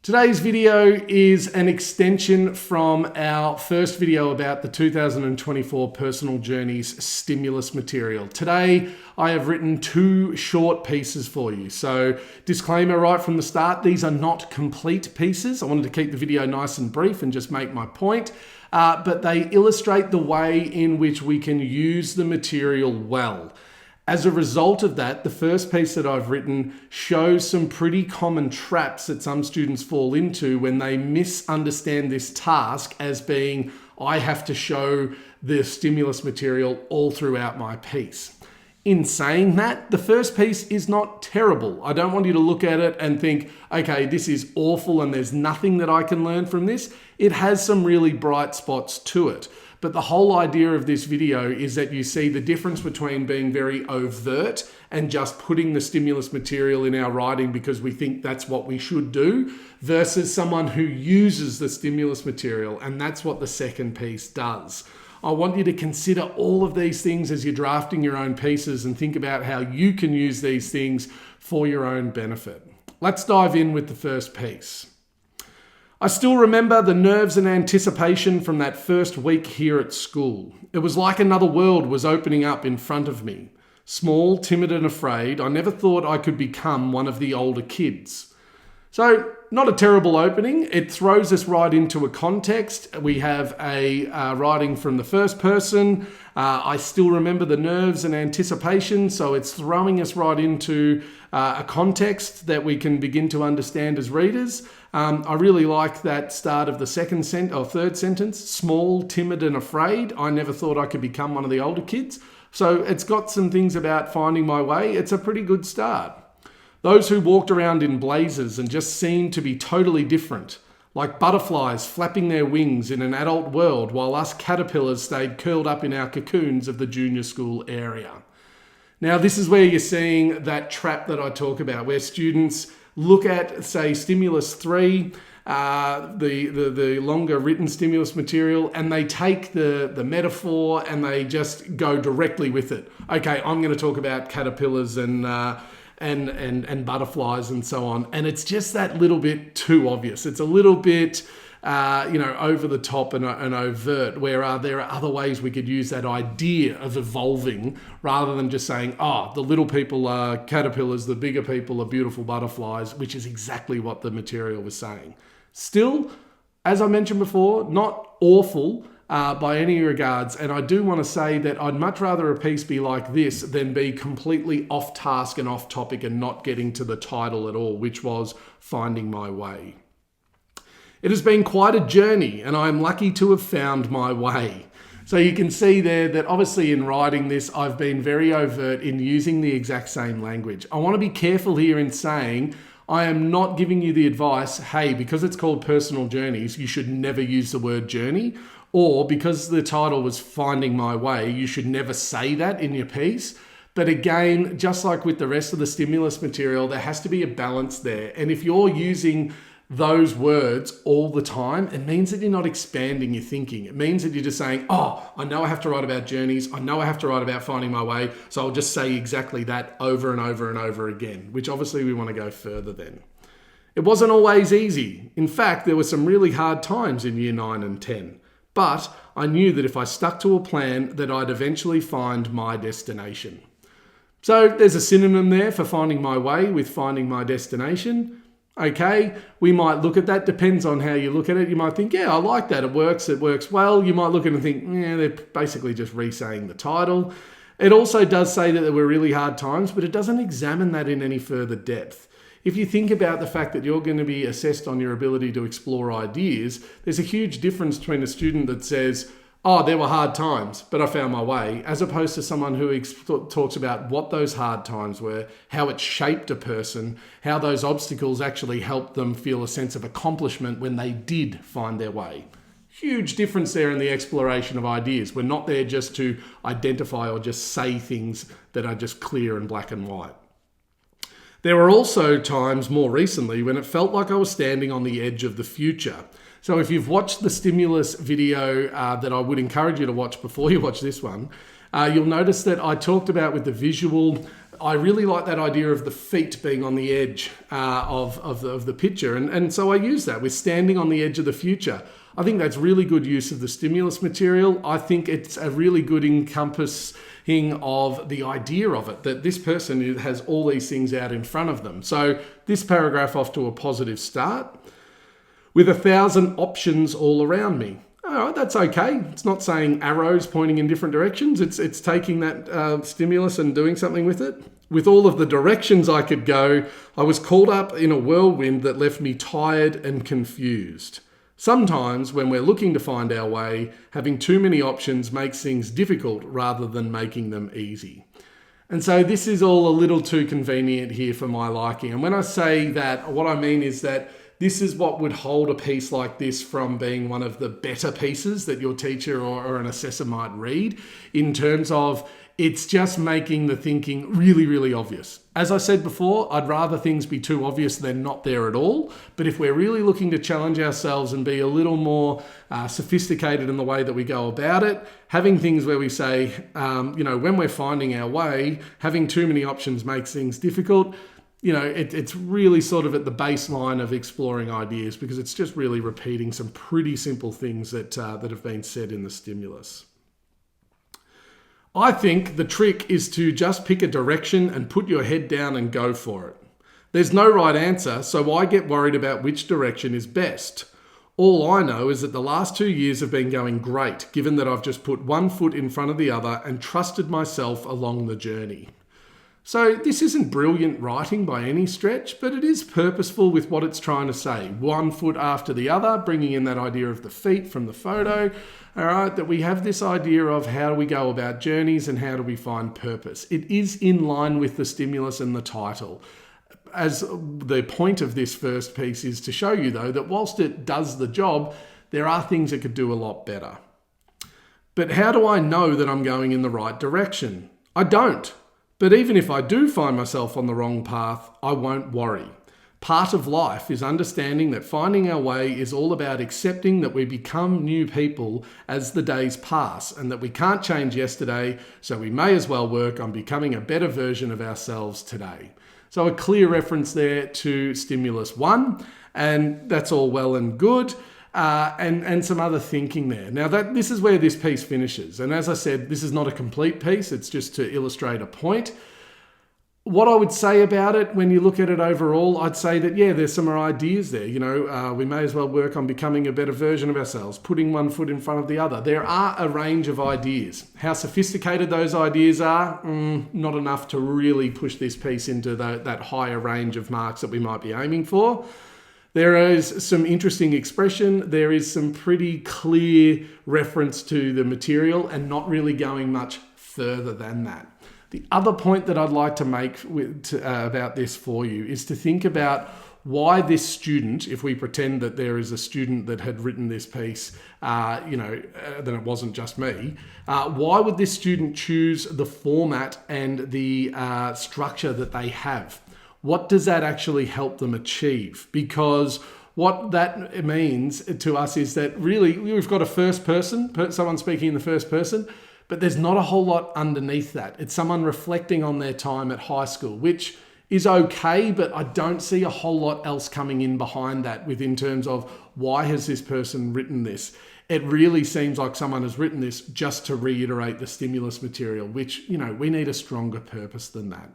Today's video is an extension from our first video about the 2024 Personal Journeys stimulus material. Today, I have written two short pieces for you. So, disclaimer right from the start, these are not complete pieces. I wanted to keep the video nice and brief and just make my point. But they illustrate the way in which we can use the material well. As a result of that, the first piece that I've written shows some pretty common traps that some students fall into when they misunderstand this task as being, I have to show the stimulus material all throughout my piece. In saying that, the first piece is not terrible. I don't want you to look at it and think, okay, this is awful and there's nothing that I can learn from this. It has some really bright spots to it. But the whole idea of this video is that you see the difference between being very overt and just putting the stimulus material in our writing because we think that's what we should do versus someone who uses the stimulus material. And that's what the second piece does. I want you to consider all of these things as you're drafting your own pieces and think about how you can use these things for your own benefit. Let's dive in with the first piece. I still remember the nerves and anticipation from that first week here at school. It was like another world was opening up in front of me. Small, timid and afraid, I never thought I could become one of the older kids. So, not a terrible opening. It throws us right into a context. We have a writing from the first person. I still remember the nerves and anticipation, so it's throwing us right into a context that we can begin to understand as readers. I really like that start of the third sentence. Small, timid and afraid. I never thought I could become one of the older kids. So it's got some things about finding my way. It's a pretty good start. Those who walked around in blazers and just seemed to be totally different, like butterflies flapping their wings in an adult world while us caterpillars stayed curled up in our cocoons of the junior school area. Now, this is where you're seeing that trap that I talk about, where students look at, say, Stimulus 3, the longer written stimulus material, and they take the metaphor and they just go directly with it. Okay, I'm going to talk about caterpillars and butterflies and so on. And it's just that little bit too obvious. It's a little bit, over the top and overt, where there are other ways we could use that idea of evolving rather than just saying, the little people are caterpillars, the bigger people are beautiful butterflies, which is exactly what the material was saying. Still, as I mentioned before, not awful, by any regards, and I do want to say that I'd much rather a piece be like this than be completely off task and off topic and not getting to the title at all, which was Finding My Way. It has been quite a journey and I am lucky to have found my way. So you can see there that obviously in writing this, I've been very overt in using the exact same language. I want to be careful here in saying I am not giving you the advice, hey, because it's called Personal Journeys, you should never use the word journey. Or because the title was Finding My Way, you should never say that in your piece. But again, just like with the rest of the stimulus material, there has to be a balance there. And if you're using those words all the time, it means that you're not expanding your thinking. It means that you're just saying, I know I have to write about journeys. I know I have to write about finding my way. So I'll just say exactly that over and over and over again, which obviously we want to go further then. It wasn't always easy. In fact, there were some really hard times in year 9 and 10. But I knew that if I stuck to a plan that I'd eventually find my destination. So there's a synonym there for finding my way with finding my destination. Okay, we might look at that, depends on how you look at it. You might think, I like that, it works well. You might look at it and think, they're basically just re-saying the title. It also does say that there were really hard times, but it doesn't examine that in any further depth. If you think about the fact that you're going to be assessed on your ability to explore ideas, there's a huge difference between a student that says, there were hard times, but I found my way, as opposed to someone who talks about what those hard times were, how it shaped a person, how those obstacles actually helped them feel a sense of accomplishment when they did find their way. Huge difference there in the exploration of ideas. We're not there just to identify or just say things that are just clear and black and white. There were also times more recently when it felt like I was standing on the edge of the future. So if you've watched the stimulus video that I would encourage you to watch before you watch this one, you'll notice that I talked about with the visual I really like that idea of the feet being on the edge of the picture. And so I use that with standing on the edge of the future. I think that's really good use of the stimulus material. I think it's a really good encompassing of the idea of it, that this person has all these things out in front of them. So this paragraph off to a positive start. With 1,000 options all around me. All right, that's okay. It's not saying arrows pointing in different directions. It's taking that stimulus and doing something with it. With all of the directions I could go, I was caught up in a whirlwind that left me tired and confused. Sometimes when we're looking to find our way, having too many options makes things difficult rather than making them easy. And so this is all a little too convenient here for my liking. And when I say that, what I mean is that this is what would hold a piece like this from being one of the better pieces that your teacher or an assessor might read, in terms of it's just making the thinking really, really obvious. As I said before, I'd rather things be too obvious than not there at all. But if we're really looking to challenge ourselves and be a little more sophisticated in the way that we go about it, having things where we say, when we're finding our way, having too many options makes things difficult. It's really sort of at the baseline of exploring ideas, because it's just really repeating some pretty simple things that have been said in the stimulus. I think the trick is to just pick a direction and put your head down and go for it. There's no right answer, so why get worried about which direction is best? All I know is that the last 2 years have been going great, given that I've just put one foot in front of the other and trusted myself along the journey. So this isn't brilliant writing by any stretch, but it is purposeful with what it's trying to say. One foot after the other, bringing in that idea of the feet from the photo. All right, that we have this idea of how do we go about journeys and how do we find purpose. It is in line with the stimulus and the title. As the point of this first piece is to show you, though, that whilst it does the job, there are things it could do a lot better. But how do I know that I'm going in the right direction? I don't. But even if I do find myself on the wrong path, I won't worry. Part of life is understanding that finding our way is all about accepting that we become new people as the days pass, and that we can't change yesterday, so we may as well work on becoming a better version of ourselves today. So a clear reference there to stimulus 1, and that's all well and good. And some other thinking there. Now this is where this piece finishes. And as I said, this is not a complete piece. It's just to illustrate a point. What I would say about it, when you look at it overall, I'd say that, there's some ideas there. We may as well work on becoming a better version of ourselves, putting one foot in front of the other. There are a range of ideas. How sophisticated those ideas are, not enough to really push this piece into that higher range of marks that we might be aiming for. There is some interesting expression. There is some pretty clear reference to the material and not really going much further than that. The other point that I'd like to make about this for you is to think about why this student, if we pretend that there is a student that had written this piece, then it wasn't just me, why would this student choose the format and the structure that they have? What does that actually help them achieve? Because what that means to us is that really we've got a first person, someone speaking in the first person, but there's not a whole lot underneath that. It's someone reflecting on their time at high school, which is okay, but I don't see a whole lot else coming in behind that in terms of why has this person written this? It really seems like someone has written this just to reiterate the stimulus material, which, we need a stronger purpose than that.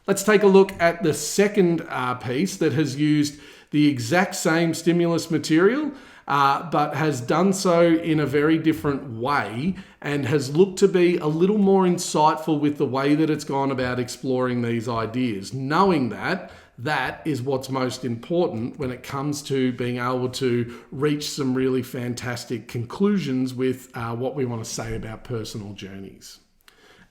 Let's take a look at the second piece that has used the exact same stimulus material, but has done so in a very different way and has looked to be a little more insightful with the way that it's gone about exploring these ideas, knowing that that is what's most important when it comes to being able to reach some really fantastic conclusions with what we want to say about personal journeys.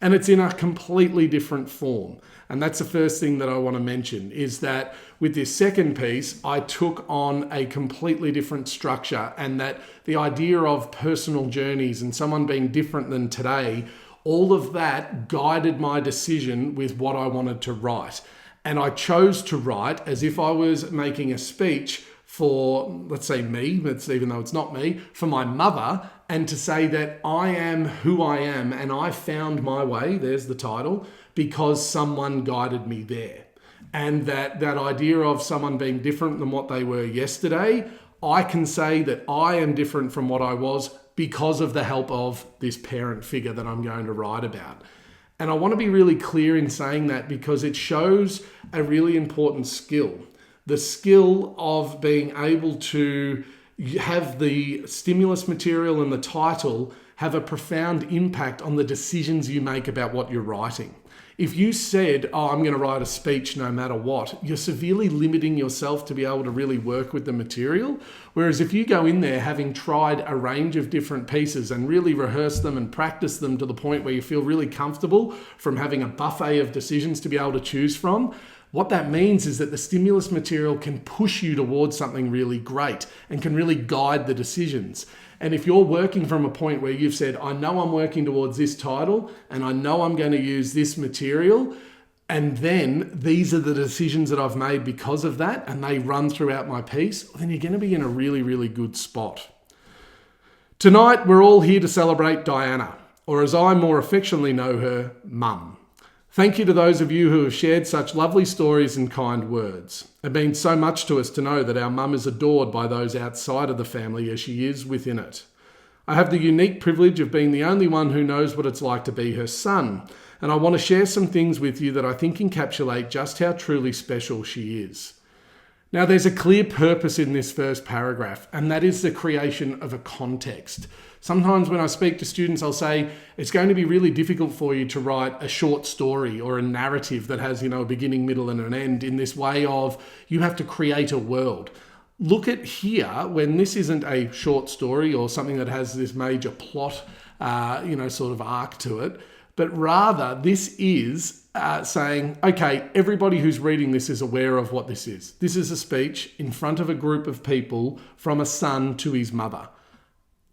And it's in a completely different form. And that's the first thing that I want to mention, is that with this second piece, I took on a completely different structure, and that the idea of personal journeys and someone being different than today, all of that guided my decision with what I wanted to write. And I chose to write as if I was making a speech for, let's say me, even though it's not me, for my mother, and to say that I am who I am and I found my way, there's the title, because someone guided me there. And that idea of someone being different than what they were yesterday, I can say that I am different from what I was because of the help of this parent figure that I'm going to write about. And I want to be really clear in saying that because it shows a really important skill. The skill of being able to have the stimulus material and the title have a profound impact on the decisions you make about what you're writing. If you said, I'm going to write a speech no matter what, you're severely limiting yourself to be able to really work with the material. Whereas if you go in there having tried a range of different pieces and really rehearse them and practice them to the point where you feel really comfortable from having a buffet of decisions to be able to choose from, what that means is that the stimulus material can push you towards something really great and can really guide the decisions. And if you're working from a point where you've said, I know I'm working towards this title and I know I'm going to use this material, and then these are the decisions that I've made because of that, and they run throughout my piece, then you're going to be in a really, really good spot. Tonight, we're all here to celebrate Diana, or as I more affectionately know her, Mum. Thank you to those of you who have shared such lovely stories and kind words. It means so much to us to know that our mum is adored by those outside of the family as she is within it. I have the unique privilege of being the only one who knows what it's like to be her son, and I want to share some things with you that I think encapsulate just how truly special she is. Now, there's a clear purpose in this first paragraph, and that is the creation of a context. Sometimes when I speak to students, I'll say, it's going to be really difficult for you to write a short story or a narrative that has, a beginning, middle, and an end in this way of you have to create a world. Look at here, when this isn't a short story or something that has this major plot, sort of arc to it, but rather this is saying, okay, everybody who's reading this is aware of what this is. This is a speech in front of a group of people from a son to his mother.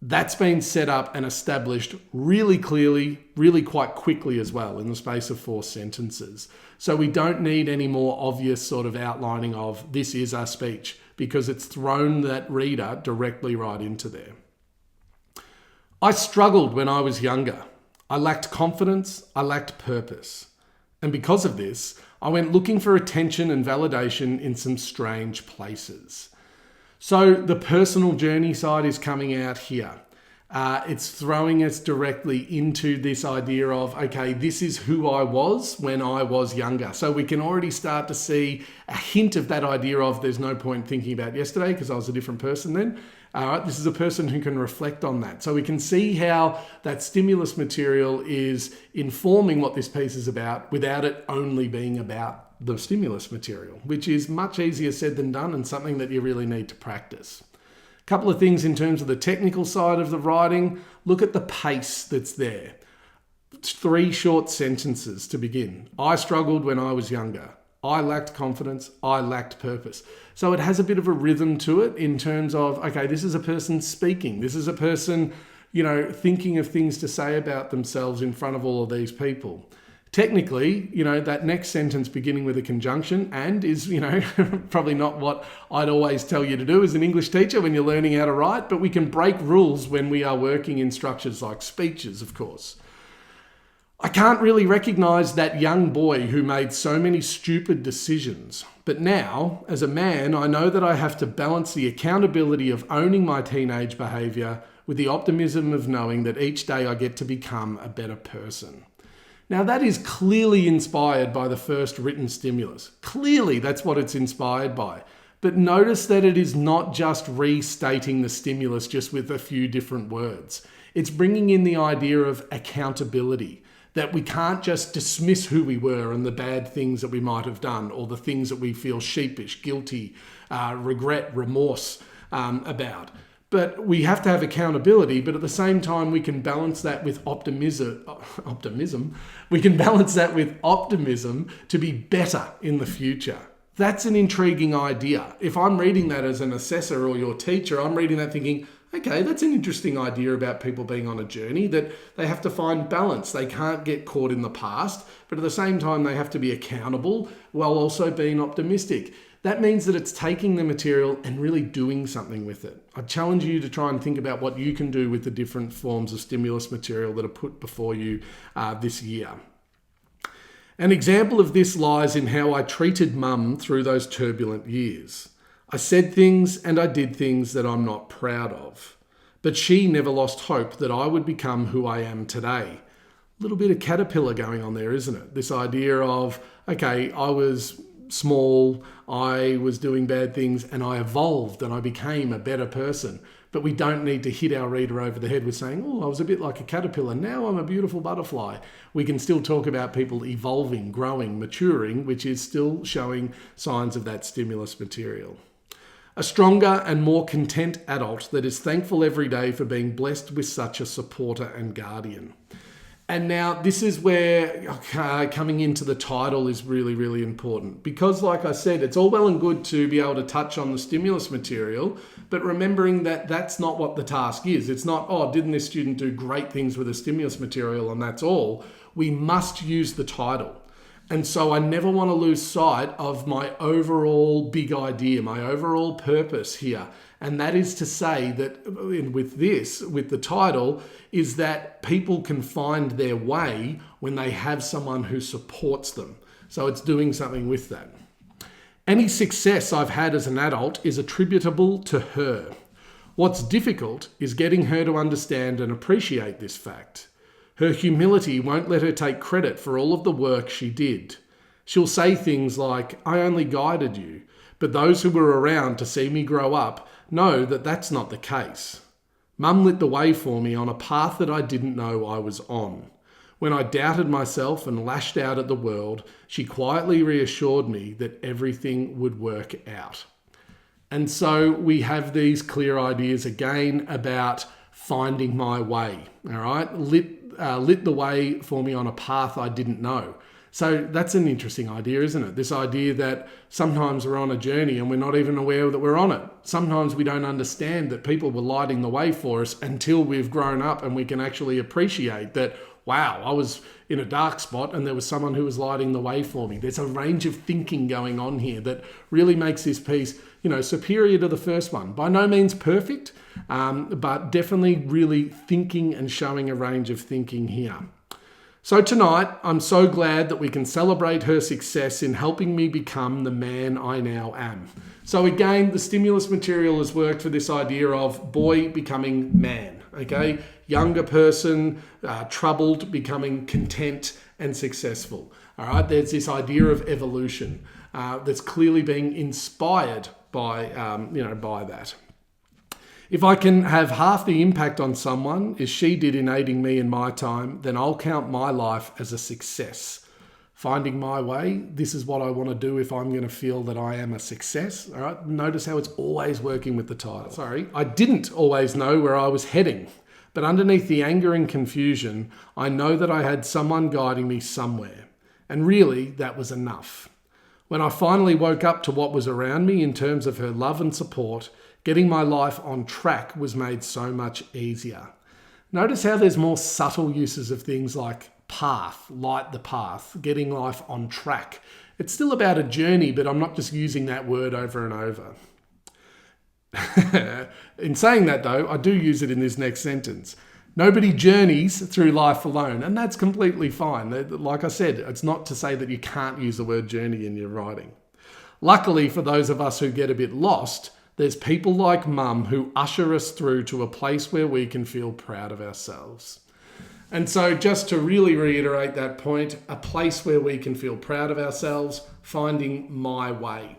That's been set up and established really clearly, really quite quickly as well, in the space of 4 sentences. So we don't need any more obvious sort of outlining of this is our speech, because it's thrown that reader directly right into there. I struggled when I was younger. I lacked confidence, I lacked purpose. And because of this, I went looking for attention and validation in some strange places. So the personal journey side is coming out here. It's throwing us directly into this idea of, okay, this is who I was when I was younger. So we can already start to see a hint of that idea of there's no point thinking about yesterday because I was a different person then. This is a person who can reflect on that. So we can see how that stimulus material is informing what this piece is about without it only being about the stimulus material, which is much easier said than done and something that you really need to practice. A couple of things in terms of the technical side of the writing. Look at the pace that's there. 3 short sentences to begin. I struggled when I was younger. I lacked confidence. I lacked purpose. So it has a bit of a rhythm to it in terms of, okay, this is a person speaking. This is a person, thinking of things to say about themselves in front of all of these people. Technically, that next sentence beginning with a conjunction and is, probably not what I'd always tell you to do as an English teacher when you're learning how to write, but we can break rules when we are working in structures like speeches, of course. I can't really recognize that young boy who made so many stupid decisions, but now, as a man, I know that I have to balance the accountability of owning my teenage behavior with the optimism of knowing that each day I get to become a better person. Now, that is clearly inspired by the first written stimulus. Clearly, that's what it's inspired by. But notice that it is not just restating the stimulus just with a few different words. It's bringing in the idea of accountability, that we can't just dismiss who we were and the bad things that we might have done or the things that we feel sheepish, guilty, regret, remorse about. But we have to have accountability, but at the same time, we can balance that with optimism. We can balance that with optimism to be better in the future. That's an intriguing idea. If I'm reading that as an assessor or your teacher, I'm reading that thinking, Okay, that's an interesting idea about people being on a journey, that they have to find balance. They can't get caught in the past, but at the same time, they have to be accountable while also being optimistic. That means that it's taking the material and really doing something with it. I challenge you to try and think about what you can do with the different forms of stimulus material that are put before you this year. An example of this lies in how I treated Mum through those turbulent years. I said things and I did things that I'm not proud of. But she never lost hope that I would become who I am today. A little bit of caterpillar going on there, isn't it? This idea of, okay, I was small, I was doing bad things, and I evolved and I became a better person. But we don't need to hit our reader over the head with saying, oh, I was a bit like a caterpillar, now I'm a beautiful butterfly. We can still talk about people evolving, growing, maturing, which is still showing signs of that stimulus material. A stronger and more content adult that is thankful every day for being blessed with such a supporter and guardian. And now this is where coming into the title is really, really important. Because like I said, it's all well and good to be able to touch on the stimulus material, but remembering that that's not what the task is. It's not, oh, didn't this student do great things with the stimulus material and that's all. We must use the title. And so I never want to lose sight of my overall big idea, my overall purpose here. And that is to say that with the title, is that people can find their way when they have someone who supports them. So it's doing something with that. Any success I've had as an adult is attributable to her. What's difficult is getting her to understand and appreciate this fact. Her humility won't let her take credit for all of the work she did. She'll say things like, I only guided you, but those who were around to see me grow up know that that's not the case. Mum lit the way for me on a path that I didn't know I was on. When I doubted myself and lashed out at the world, she quietly reassured me that everything would work out. And so we have these clear ideas again about finding my way, all right? Lit the way for me on a path I didn't know. So that's an interesting idea, isn't it? This idea that sometimes we're on a journey and we're not even aware that we're on it. Sometimes we don't understand that people were lighting the way for us until we've grown up and we can actually appreciate that, wow, I was in a dark spot and there was someone who was lighting the way for me. There's a range of thinking going on here that really makes this piece, superior to the first one. By no means perfect, but definitely really thinking and showing a range of thinking here. So tonight, I'm so glad that we can celebrate her success in helping me become the man I now am. So again, the stimulus material has worked for this idea of boy becoming man, okay? Younger person, troubled, becoming content and successful. All right, there's this idea of evolution that's clearly being inspired by that. If I can have half the impact on someone as she did in aiding me in my time, then I'll count my life as a success. Finding my way, this is what I want to do if I'm going to feel that I am a success. All right, notice how it's always working with the title. I didn't always know where I was heading, but underneath the anger and confusion, I know that I had someone guiding me somewhere. And really, that was enough. When I finally woke up to what was around me in terms of her love and support, getting my life on track was made so much easier. Notice how there's more subtle uses of things like path, light the path, getting life on track. It's still about a journey, but I'm not just using that word over and over. In saying that though, I do use it in this next sentence. Nobody journeys through life alone, and that's completely fine. Like I said, it's not to say that you can't use the word journey in your writing. Luckily for those of us who get a bit lost, there's people like Mum who usher us through to a place where we can feel proud of ourselves. And so just to really reiterate that point, a place where we can feel proud of ourselves, finding my way.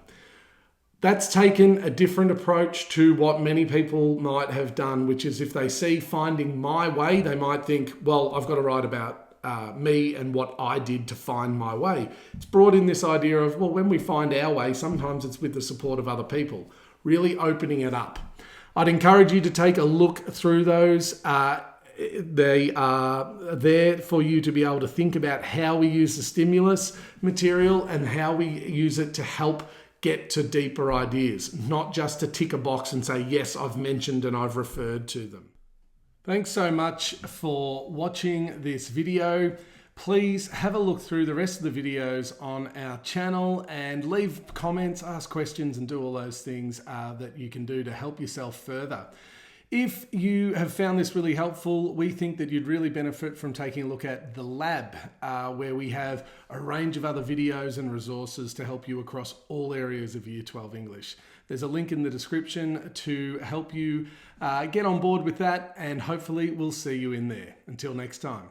That's taken a different approach to what many people might have done, which is if they see finding my way, they might think, well, I've got to write about me and what I did to find my way. It's brought in this idea of, well, when we find our way, sometimes it's with the support of other people. Really opening it up. I'd encourage you to take a look through those. They are there for you to be able to think about how we use the stimulus material and how we use it to help get to deeper ideas, not just to tick a box and say, yes, I've mentioned and I've referred to them. Thanks so much for watching this video. Please have a look through the rest of the videos on our channel and leave comments, ask questions, and do all those things that you can do to help yourself further. If you have found this really helpful, we think that you'd really benefit from taking a look at the lab, where we have a range of other videos and resources to help you across all areas of Year 12 English. There's a link in the description to help you get on board with that, and hopefully we'll see you in there. Until next time.